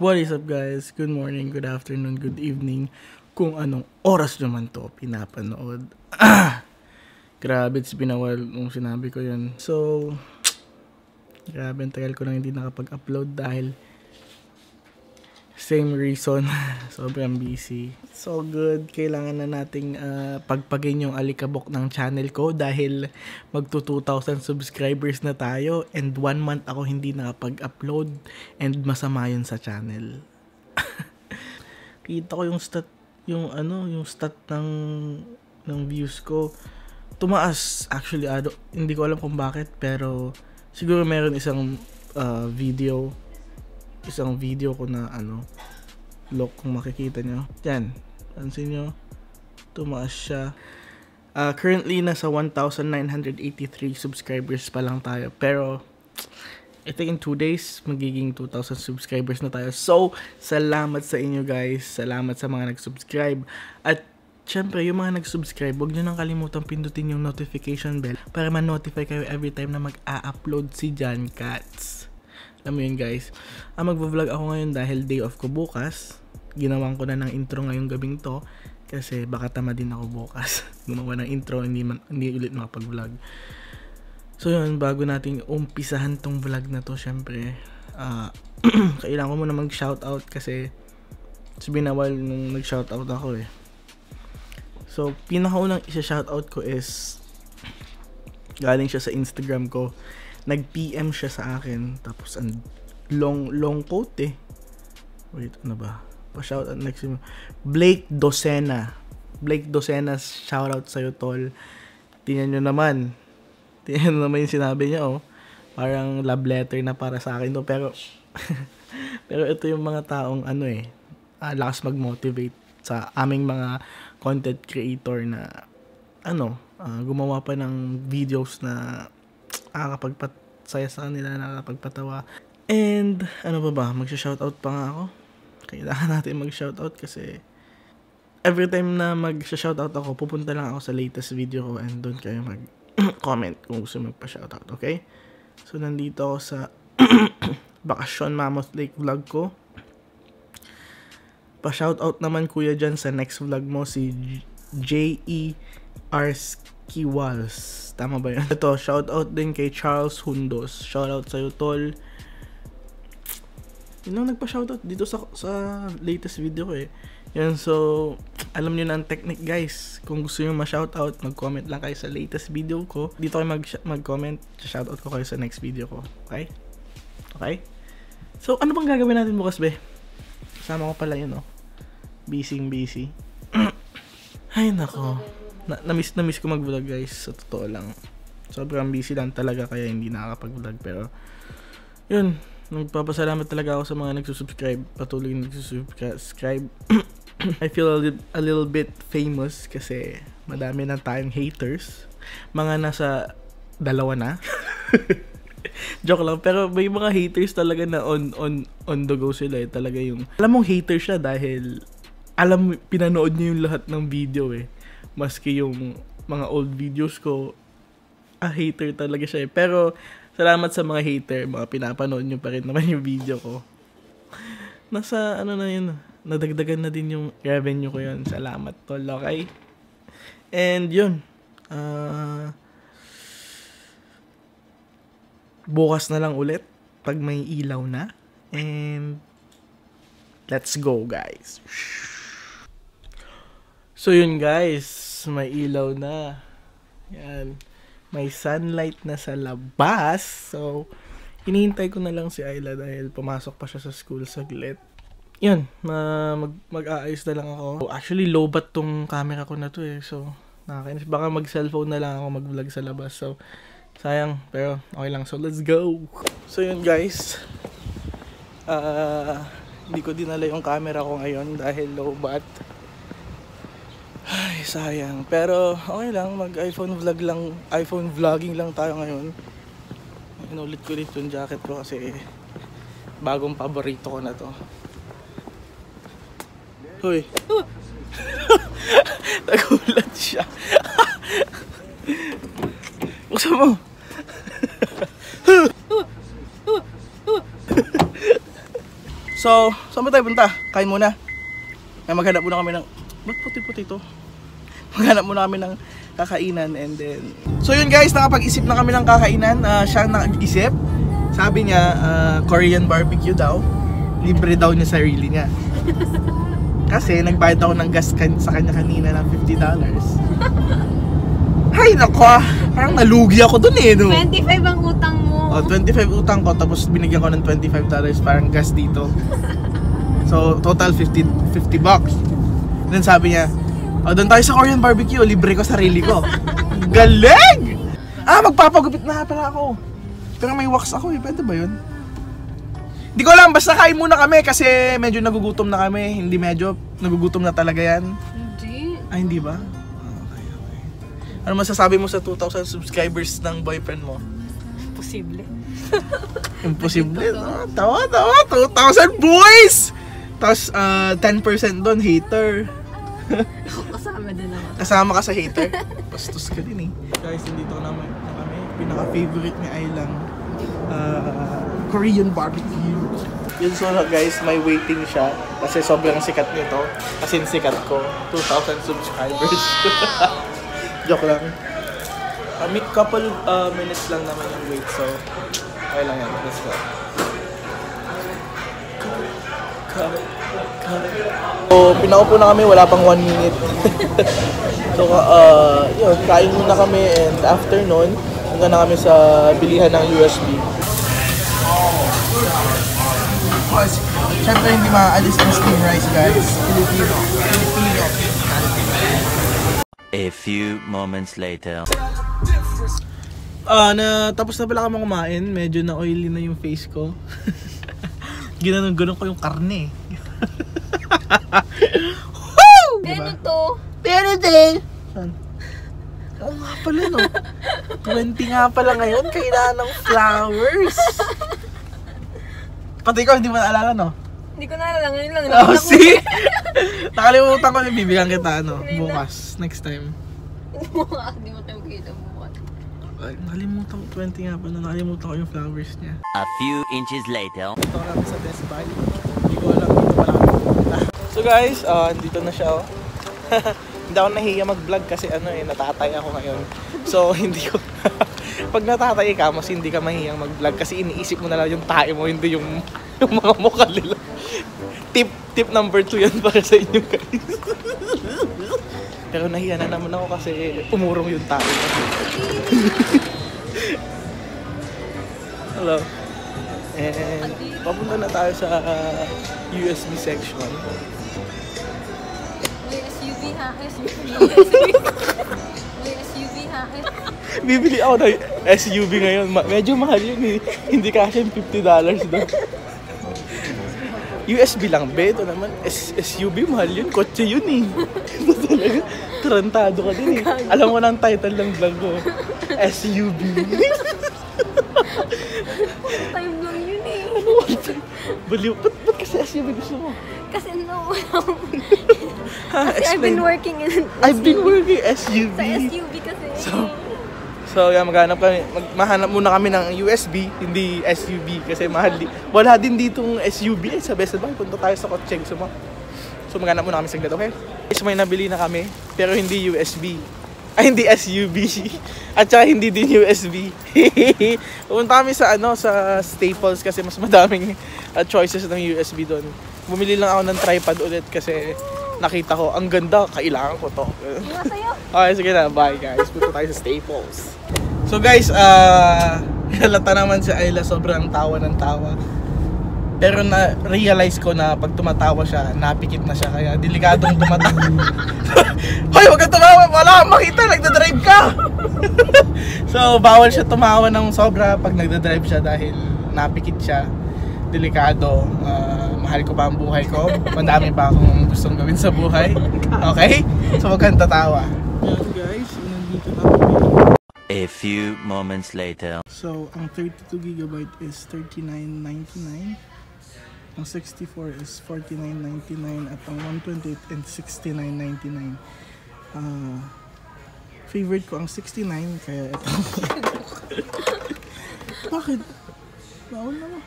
What is up guys? Good morning, good afternoon, good evening. Kung anong oras naman to pinapanood. Grabe, it's been a while nung sinabi ko yun. So, grabe, ang tagal ko lang hindi nakapag-upload dahil same reason. Sobrang busy. So good, kailangan na nating pagpagin yung alikabok ng channel ko dahil magto 2,000 subscribers na tayo and 1 month ako hindi nakapag-upload and masama yun sa channel. Kita ko yung stat ng views ko. Tumaas actually, hindi ko alam kung bakit, pero siguro meron isang video ko na look, kung makikita nyo. Yan, pansin nyo, tumaas siya. Currently, nasa 1,983 subscribers pa lang tayo. Pero, I think in 2 days, magiging 2,000 subscribers na tayo. So, salamat sa inyo guys. Salamat sa mga nag-subscribe. At, syempre, yung mga nag-subscribe, huwag nyo nang kalimutang pindutin yung notification bell para ma-notify kayo every time na mag-a-upload si Catz. Alam mo yun guys, magvo-vlog ako ngayon dahil day off ko bukas. Ginawan ko na ng intro ngayong gabing to kasi baka tama din ako bukas. Gumawa ng intro, hindi ulit makapag-vlog. So yun, bago nating umpisahan tong vlog na to, syempre kailangan ko muna mag-shoutout kasi it's been a while nung nag-shoutout ako eh. So pinakaunang isa-shoutout ko is galing siya sa Instagram ko. Nag-PM siya sa akin, tapos ang long quote eh. Wait, ano ba? Pa-shoutout next mo. Blake Docena, shoutout sa'yo tol. Tingnan nyo naman yung sinabi niya oh. Parang love letter na para sa akin to, pero pero ito yung mga taong lakas mag-motivate sa aming mga content creator na gumawa pa ng videos na nakakapagpasaya sa kanila, nakakapagpatawa. And ano ba, magsha-shoutout pa nga ako. Kailangan natin mag-shoutout kasi every time na mag-shoutout ako, pupunta lang ako sa latest video ko and doon kayo mag-comment kung gusto magpa-shoutout, okay? So nandito ako sa Bakasyon Mammoth Lake vlog ko. Pa-shoutout naman kuya dyan sa next vlog mo, si J.E.R. Kiwals. Tama ba yun? Ito, shoutout din kay Charles Hundos. Shoutout sa'yo, tol. Yun ang nagpa-shoutout dito sa latest video ko eh. Yan, so, alam nyo na ang technique guys. Kung gusto nyo ma-shoutout, mag-comment lang kayo sa latest video ko. Dito kayo mag-comment, shoutout ko kayo sa next video ko. Okay? Okay? So, ano bang gagawin natin bukas, be? Kasama ko pala yun, oh. Busy. Ay, nako. Na-miss ko mag-vlog guys, sa totoo lang. Sobrang busy lang talaga kaya hindi nakakapag-vlog, pero yun, nagpapasalamat talaga ako sa mga nagsusubscribe, patuloy nagsusubscribe. I feel a little bit famous kasi madami na tayong haters. Mga nasa 2 na. Joke lang, pero may mga haters talaga na on the go sila eh. Talaga yung, alam mong hater siya dahil pinanood niya yung lahat ng video eh. Maski yung mga old videos ko, hater talaga siya eh. Pero, salamat sa mga hater, mga pinapanood nyo pa rin naman yung video ko. Nasa, na yun, nadagdagan na din yung revenue ko yun. Salamat tol, okay? And yun, bukas na lang ulit, pag may ilaw na. And, let's go guys. So yun guys, may ilaw na. Yan. May sunlight na sa labas. So, hinihintay ko na lang si Ayla dahil pumasok pa siya sa school saglit. Yun, mag-aayos na lang ako. Actually, low-bat tong camera ko na to eh. So, nakakainis. Baka mag-cellphone na lang ako mag-vlog sa labas. So, sayang. Pero, okay lang. So, let's go! So yun guys. Hindi ko dinala yung camera ko ngayon dahil low-bat. Ay, sayang. Pero, okay lang. Mag-iPhone vlogging lang tayo ngayon. Inulit ko ulit yung jacket ko kasi bagong paborito ko na to. Hoy. Nagulat siya. Buksan mo. So So, saan ba tayo punta? Kain muna. Ay, maghanap muna kami ng... Ba't puti-puti to? Maghanap muna kami ng kakainan and then... So yun guys, nakapag-isip na kami ng kakainan. Siya nag-isip. Sabi niya, Korean barbecue daw. Libre daw niya sarili niya. Kasi nagbayad ako ng gas sa kanya kanina ng $50. Ay nako, parang nalugi ako dun eh, no? 25 ang utang mo. Oh, 25 utang ko, tapos binigyan ko ng $25 parang gas dito. So, total $50. Then sabi niya, oh, doon tayo sa Korean barbecue, libre ko sarili ko. Galing! Magpapagupit na pala ako. Pero may wax ako eh, pwede ba yun? Di ko alam, basta kain muna kami kasi medyo nagugutom na kami. Hindi medyo, nagugutom na talaga yan. Hindi. Ay, hindi ba? Okay. Ano masasabi mo sa 2,000 subscribers ng boyfriend mo? Imposible. Imposible. Tawa. 2,000 boys! Tapos 10% doon, hater. Kasama din ako. Kasama ka sa hater? Bastos ka din eh. Guys, nandito na kami. Pinaka-favorite ni Aylang. Korean barbecue. Yun, so guys, may waiting siya. Kasi sobrang sikat nito. Kasi sikat ko. 2,000 subscribers. Joke lang. Couple minutes lang naman yung wait. So, okay lang yan. Let's go. So, pinaupo na kami. Wala pang 1 minute. So, yun, kain muna kami. And after nun, hanggang na kami sa bilihan ng USB. Siyempre hindi maaalis ang steam rice guys. Filipino. A few moments later. Tapos na pala kami kumain. Medyo na oily na yung face ko. Ginanon-ganon ko yung karne. Woo! Ano to? Pero din! Saan? Oo nga pala no. 20 nga pala ngayon. Kailangan ng flowers. Pati ko hindi mo naalala no? Hindi ko naalala. Ngayon lang. Oh, see? Nakalimutan ko na bibigyan kita bukas. Next time. Hindi mo tayo makita bukas. Ay, nakalimutan ko. 20 nga pala. Nakalimutan ko yung flowers niya. A few inches later. Dito ko lang sa Best Buy. Hindi ko alam dito pala kami pupunta. So guys, dito na siya. Hindi ako nahiya mag-vlog kasi natatay ako ngayon. So hindi ko... Pag natatay ka, mas hindi ka mahiyang mag-vlog kasi iniisip mo na lang yung tae mo, hindi yung mga mukha nila. Tip number 2 yan para sa inyo guys. Pero nahiya na naman ako kasi umurong yung tae ko. Hello. And papunta na tayo sa USB section. May SUV ha? May SUV ha? Bibili ako ng SUV ngayon. Medyo mahal yun eh. Hindi kasi yung $50 doon. USB lang, be. Ito naman, SUV, mahal yun. Kotse yun eh. Ito talaga, tarantado ka din eh. Alam mo na ang title ng vlog ko. SUV. One time lang yun eh. Ano one time? Baliw. Ba't kasi SUV gusto mo? Kasi kasi I've been working in SUV. I've been working SUV. Sa SUV kasi. So yan, mahanap muna kami ng USB, hindi SUV kasi mahal. Wala din ditong SUV sa Best Buy. Punta tayo sa Kotse Gusto mo. So maghanap muna kami saglit, okay? So may nabili na kami, pero hindi USB. Ay, hindi SUV. At saka hindi din USB. Pumunta kami sa sa Staples kasi mas madaming choices ng USB doon. Bumili lang ako ng tripod ulit kasi nakita ko, ang ganda, kailangan ko to. Okay, sige na, bye guys. Punta tayo sa Staples. So guys, halata naman si Ayla, sobrang tawa ng tawa. Pero na-realize ko na pag tumatawa siya, napikit na siya, kaya delikadong tumatawa. Hoy, wag kang tumawa, wala kang makita, nagdadrive ka! So, bawal siya tumawa ng sobra pag nagdadrive siya dahil napikit siya. Delikado. Mahal ko pa ang buhay ko. Madami pa akong gustong gawin sa buhay. Okay? So, wag kang tatawa. Yan guys, nandito na kami. A few moments later. So, ang 32GB is $39.99. Ang 64 is $49.99 at ang 128 and $69.99. Favorite ko ang 69 kaya ito. Bakit? Bawal na mo.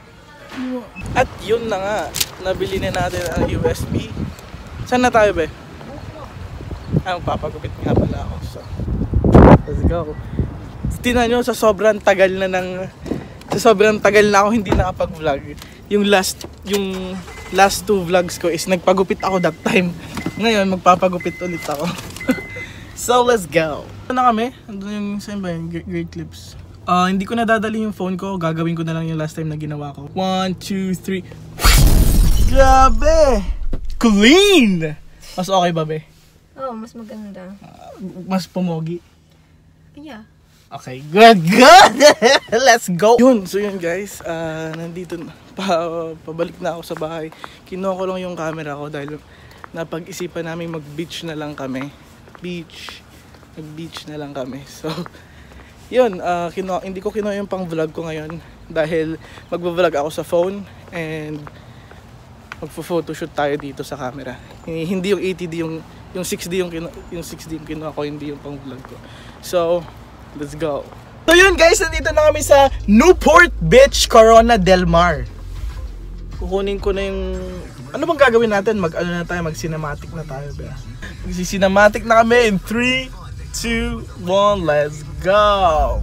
At yun na nga, nabili na natin ang USB. Saan na tayo, be? Papagupit nga pala ako. So, let's go. Tingnan nyo, sa sobrang tagal na ako hindi nakapag-vlog. Yung last 2 vlogs ko is nagpagupit ako that time. Ngayon, magpapagupit ulit ako. So, let's go. Ito na kami. Andun yung saan ba yung great clips. Hindi ko na dadali yung phone ko. Gagawin ko na lang yung last time na ginawa ko. 1, 2, 3. Grabe! Clean! Mas okay ba, be? Oh, mas maganda. Mas pomogi? Yeah. Okay, good! Let's go! So yun guys, nandito pabalik na ako sa bahay. Kinuha ko lang yung camera ko dahil napag-isipan namin mag-beach na lang kami. Mag-beach na lang kami. So, yun, hindi ko kinuha yung pang-vlog ko ngayon dahil mag-vlog ako sa phone and magpo-photoshoot tayo dito sa camera. Hindi yung 80D, yung 6D yung kinuha ko, hindi yung pang-vlog ko. So, let's go. So yun guys, nandito na kami sa Newport Beach, Corona Del Mar. Kukunin ko na yung... Ano bang gagawin natin? Mag-cinematic na tayo. Mag-cinematic na kami in 3, 2, 1, let's go!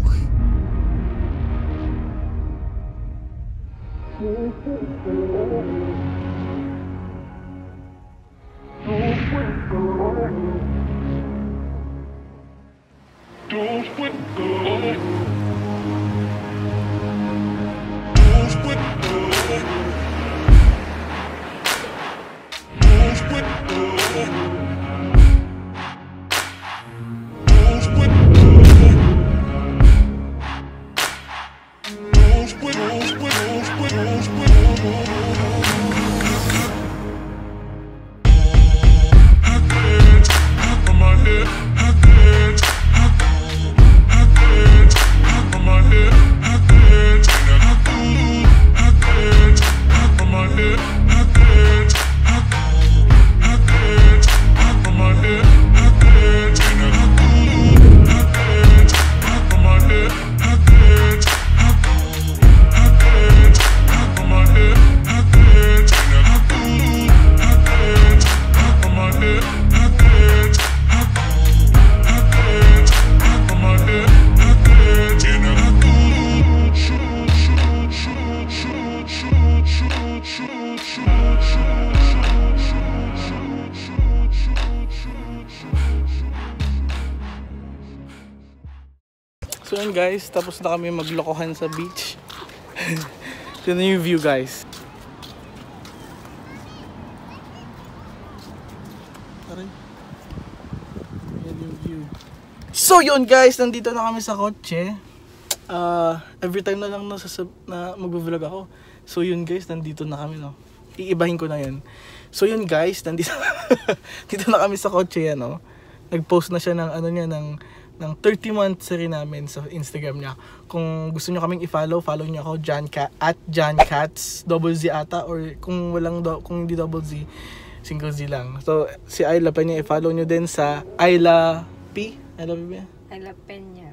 So yun guys, tapos na kami maglokohan sa beach. Ito na yung view guys. Yan yung view. So yun guys, nandito na kami sa kotse. Every time na lang na mag-vlog ako. So yun guys, nandito na kami, no. Iibahin ko na yun. So yun guys, nandito dito na kami sa kotse yan, no. Nag-post na siya ng ano niya ng 30 months rin namin sa Instagram niya. Kung gusto niyo kaming i-follow, follow niyo ako @Catz, double Z ata, or kung hindi double Z, single Z lang. So si Ayla pa niya i-follow niyo din sa Ayla P. Ayla P ba? Ayla Peña.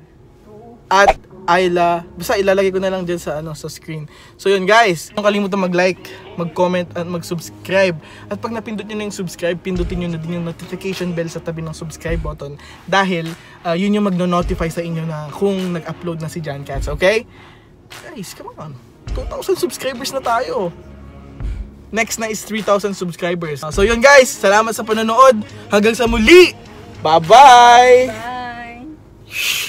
At Ayla, basta ilalagay ko na lang dyan sa sa screen. So yun guys, huwag kalimutan mag-like, mag-comment at mag-subscribe. At pag napindot nyo na yung subscribe, pindutin nyo na din yung notification bell sa tabi ng subscribe button. Dahil yun yung magno-notify sa inyo na kung nag-upload na si Catz, okay? Guys, come on. 2,000 subscribers na tayo. Next na is 3,000 subscribers. So yun guys, salamat sa panonood. Hanggang sa muli. Bye-bye! Bye!